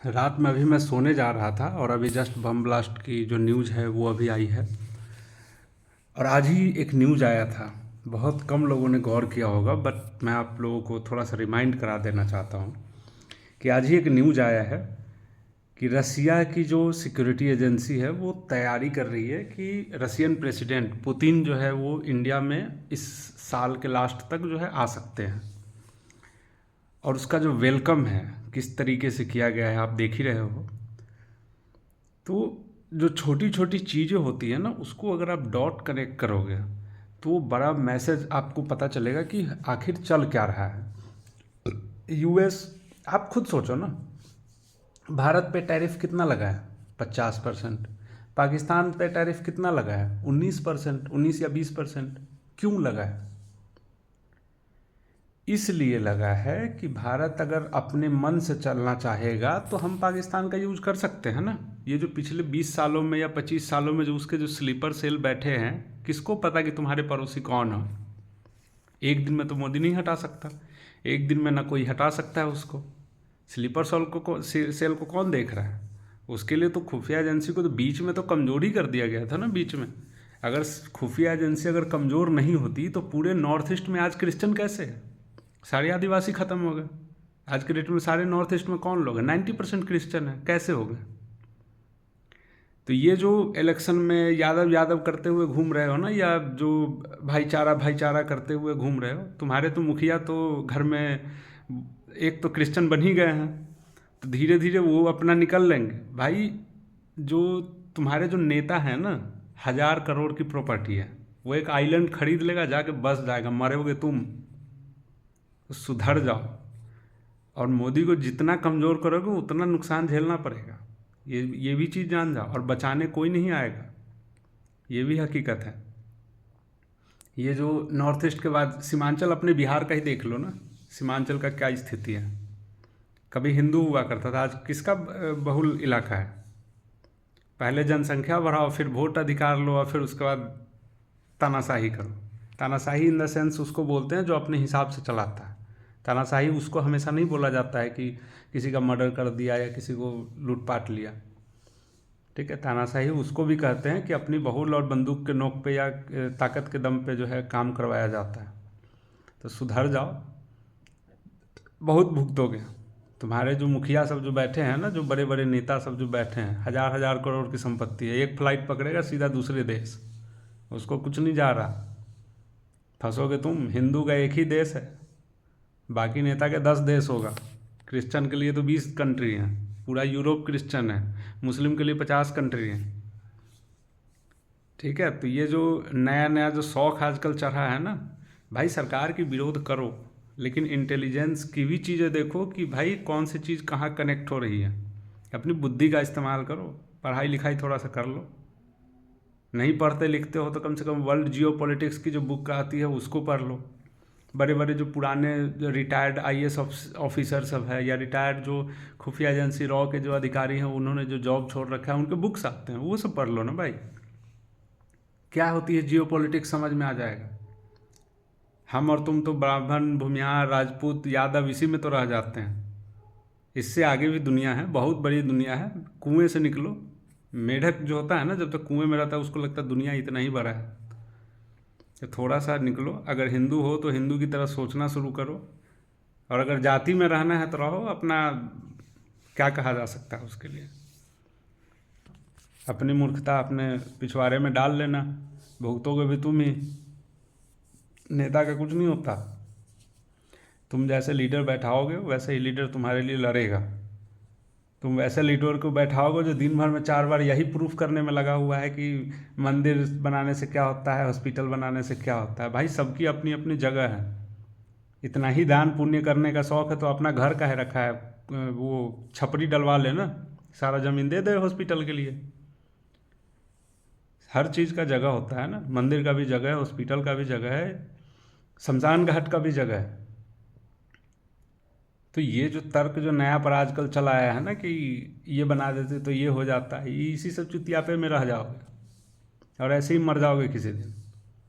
रात में अभी मैं सोने जा रहा था और अभी जस्ट बम ब्लास्ट की जो न्यूज़ है वो अभी आई है। और आज ही एक न्यूज़ आया था, बहुत कम लोगों ने गौर किया होगा, बट मैं आप लोगों को थोड़ा सा रिमाइंड करा देना चाहता हूँ कि आज ही एक न्यूज़ आया है कि रसिया की जो सिक्योरिटी एजेंसी है वो तैयारी कर रही है कि रसियन प्रेसिडेंट पुतिन जो है वो इंडिया में इस साल के लास्ट तक जो है आ सकते हैं। और उसका जो वेलकम है किस तरीके से किया गया है आप देख ही रहे हो। तो जो छोटी छोटी चीज़ें होती है ना, उसको अगर आप डॉट कनेक्ट करोगे तो वो बड़ा मैसेज आपको पता चलेगा कि आखिर चल क्या रहा है। यूएस, आप खुद सोचो ना, भारत पे टैरिफ कितना लगा है? 50%। पाकिस्तान पे टैरिफ कितना लगा है? 19%, 19 या 20%। क्यों लगा है? इसलिए लगा है कि भारत अगर अपने मन से चलना चाहेगा तो हम पाकिस्तान का यूज कर सकते हैं ना। ये जो पिछले 20 सालों में या 25 सालों में जो उसके जो स्लीपर सेल बैठे हैं, किसको पता कि तुम्हारे पड़ोसी कौन हो? एक दिन में तो मोदी नहीं हटा सकता, एक दिन में ना कोई हटा सकता है उसको। स्लीपर सेल को कौन देख रहा है? उसके लिए तो खुफिया एजेंसी को तो बीच में तो कमजोर ही कर दिया गया था ना। बीच में अगर खुफिया एजेंसी अगर कमज़ोर नहीं होती तो पूरे नॉर्थ ईस्ट में आज क्रिश्चियन कैसे है? सारे आदिवासी खत्म हो गए। आज के डेट में सारे नॉर्थ ईस्ट में कौन लोग हैं? 90% क्रिश्चियन है, कैसे हो गए? तो ये जो इलेक्शन में यादव यादव करते हुए घूम रहे हो ना, या जो भाईचारा भाईचारा करते हुए घूम रहे हो, तुम्हारे तो मुखिया तो घर में एक तो क्रिश्चियन बन ही गए हैं। तो धीरे धीरे वो अपना निकल लेंगे भाई। जो तुम्हारे जो नेता है ना, 1000 करोड़ की प्रॉपर्टी है, वो एक आइलैंड खरीद लेगा, जाके बस जाएगा, मरोगे तुम। तो सुधर जाओ। और मोदी को जितना कमज़ोर करोगे उतना नुकसान झेलना पड़ेगा। ये भी चीज़ जान जाओ। और बचाने कोई नहीं आएगा, ये भी हकीकत है। ये जो नॉर्थ ईस्ट के बाद सीमांचल, अपने बिहार का ही देख लो ना, सीमांचल का क्या स्थिति है। कभी हिंदू हुआ करता था, आज किसका बहुल इलाका है? पहले जनसंख्या बढ़ाओ, फिर वोट अधिकार लो, और फिर उसके बाद तानाशाही करो। तानाशाही इन द सेंस उसको बोलते हैं जो अपने हिसाब से चलाता है। तानाशाही उसको हमेशा नहीं बोला जाता है कि किसी का मर्डर कर दिया या किसी को लूटपाट लिया। ठीक है, तानाशाही उसको भी कहते हैं कि अपनी बहुल और बंदूक के नोक पे या ताकत के दम पे जो है काम करवाया जाता है। तो सुधर जाओ, बहुत भुगतोगे। तुम्हारे जो मुखिया सब जो बैठे हैं ना, जो बड़े बड़े नेता सब जो बैठे हैं, 1000 करोड़ की संपत्ति है, एक फ्लाइट पकड़ेगा सीधा दूसरे देश, उसको कुछ नहीं जा रहा। फंसोगे तुम। हिंदू का एक ही देश है, बाकी नेता के 10 देश होगा। क्रिश्चियन के लिए तो 20 कंट्री हैं, पूरा यूरोप क्रिश्चियन है। मुस्लिम के लिए 50 कंट्री हैं। ठीक है, तो ये जो नया नया जो शौक आजकल चढ़ा है ना, भाई सरकार की विरोध करो, लेकिन इंटेलिजेंस की भी चीज़ें देखो कि भाई कौन सी चीज़ कहाँ कनेक्ट हो रही है। अपनी बुद्धि का इस्तेमाल करो, पढ़ाई लिखाई थोड़ा सा कर लो। नहीं पढ़ते लिखते हो तो कम से कम वर्ल्ड जियो पॉलिटिक्स की जो बुक आती है उसको पढ़ लो। बड़े बड़े जो पुराने जो रिटायर्ड आईएएस ऑफिसर सब है, या रिटायर्ड जो खुफिया एजेंसी रॉ के जो अधिकारी हैं, उन्होंने जो जॉब छोड़ रखा है, उनके बुक्स आते हैं, वो सब पढ़ लो ना भाई। क्या होती है जियो पॉलिटिक्स समझ में आ जाएगा। हम और तुम तो ब्राह्मण, भूमिहार, राजपूत, यादव इसी में तो रह जाते हैं। इससे आगे भी दुनिया है, बहुत बड़ी दुनिया है। कुएं से निकलो। मेढक जो होता है ना, जब तक कुएं में रहता है उसको लगता है दुनिया इतना ही बड़ा है। तो थोड़ा सा निकलो। अगर हिंदू हो तो हिंदू की तरह सोचना शुरू करो, और अगर जाति में रहना है तो रहो। अपना क्या कहा जा सकता है उसके लिए? अपनी मूर्खता अपने पिछवाड़े में डाल लेना, भुगतोगे भी तुम ही। नेता का कुछ नहीं होता। तुम जैसे लीडर बैठाओगे वैसे ही लीडर तुम्हारे लिए लड़ेगा। तुम वैसे लीडर को बैठाओगे जो दिन भर में 4 बार यही प्रूफ करने में लगा हुआ है कि मंदिर बनाने से क्या होता है, हॉस्पिटल बनाने से क्या होता है। भाई सबकी अपनी अपनी जगह है। इतना ही दान पुण्य करने का शौक है तो अपना घर काहे रखा है? वो छपरी डलवा ले ना, सारा ज़मीन दे दे हॉस्पिटल के लिए। हर चीज़ का जगह होता है ना, मंदिर का भी जगह है, हॉस्पिटल का भी जगह है, शमशान घाट का भी जगह है। तो ये जो तर्क जो नया पर आजकल चला आया है ना कि ये बना देते तो ये हो जाता है, ये इसी सब चुतियापे में रह जाओगे और ऐसे ही मर जाओगे किसी दिन।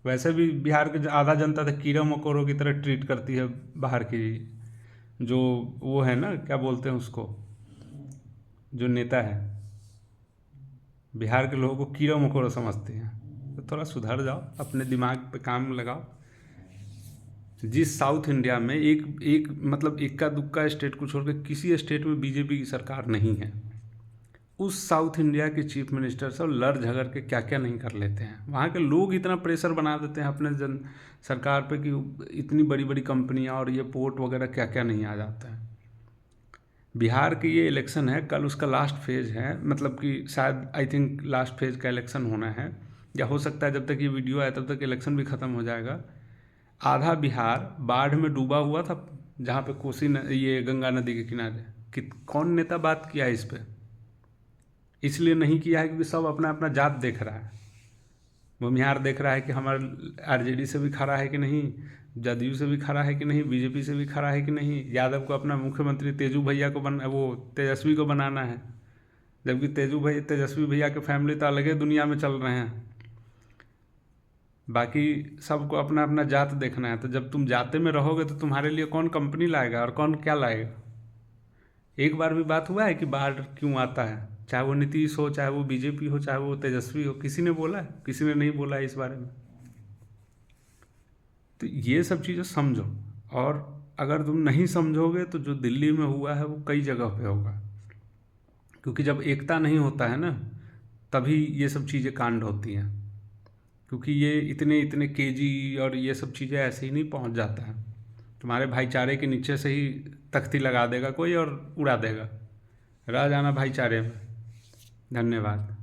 वैसे भी बिहार के आधा जनता तो कीड़ा मकोड़ों की तरह ट्रीट करती है बाहर की, जो वो है ना, क्या बोलते हैं उसको, जो नेता है बिहार के लोगों को कीड़ा मकोड़ा समझते हैं। तो थोड़ा सुधर जाओ, अपने दिमाग पे काम लगाओ। जिस साउथ इंडिया में एक मतलब इक्का दुक्का स्टेट को छोड़ के किसी स्टेट में बीजेपी की सरकार नहीं है, उस साउथ इंडिया के चीफ मिनिस्टर सब लड़ झगड़ के क्या क्या नहीं कर लेते हैं। वहाँ के लोग इतना प्रेशर बना देते हैं अपने सरकार पे कि इतनी बड़ी बड़ी कंपनियाँ और ये पोर्ट वगैरह क्या क्या नहीं आ जाता है। बिहार की ये इलेक्शन है, कल उसका लास्ट फेज है, मतलब कि शायद आई थिंक लास्ट फेज का इलेक्शन होना है, या हो सकता है जब तक ये वीडियो आए तब तक इलेक्शन भी ख़त्म हो जाएगा। आधा बिहार बाढ़ में डूबा हुआ था, जहाँ पे ये गंगा नदी के किनारे। कि कौन नेता बात किया है इस पर? इसलिए नहीं किया है क्योंकि सब अपना अपना जात देख रहा है। भूमिहार देख रहा है कि हमारा आरजेडी से भी खड़ा है कि नहीं, जदयू से भी खड़ा है कि नहीं, बीजेपी से भी खड़ा है कि नहीं। यादव को अपना मुख्यमंत्री तेजू भैया को तेजस्वी को बनाना है, जबकि तेजस्वी भैया के फैमिली तो अलग ही दुनिया में चल रहे हैं। बाकी सबको अपना अपना जात देखना है। तो जब तुम जाते में रहोगे तो तुम्हारे लिए कौन कंपनी लाएगा और कौन क्या लाएगा? एक बार भी बात हुआ है कि बाढ़ क्यों आता है? चाहे वो नीतीश हो, चाहे वो बीजेपी हो, चाहे वो तेजस्वी हो, किसी ने बोला है? किसी ने नहीं बोला है इस बारे में। तो ये सब चीज़ें समझो, और अगर तुम नहीं समझोगे तो जो दिल्ली में हुआ है वो कई जगह पे होगा। क्योंकि जब एकता नहीं होता है ना, तभी ये सब चीज़ें कांड होती हैं। क्योंकि ये इतने इतने केजी और ये सब चीज़ें ऐसे ही नहीं पहुंच जाता है। तुम्हारे भाईचारे के नीचे से ही तख्ती लगा देगा कोई और उड़ा देगा। रह जाना भाईचारे में। धन्यवाद।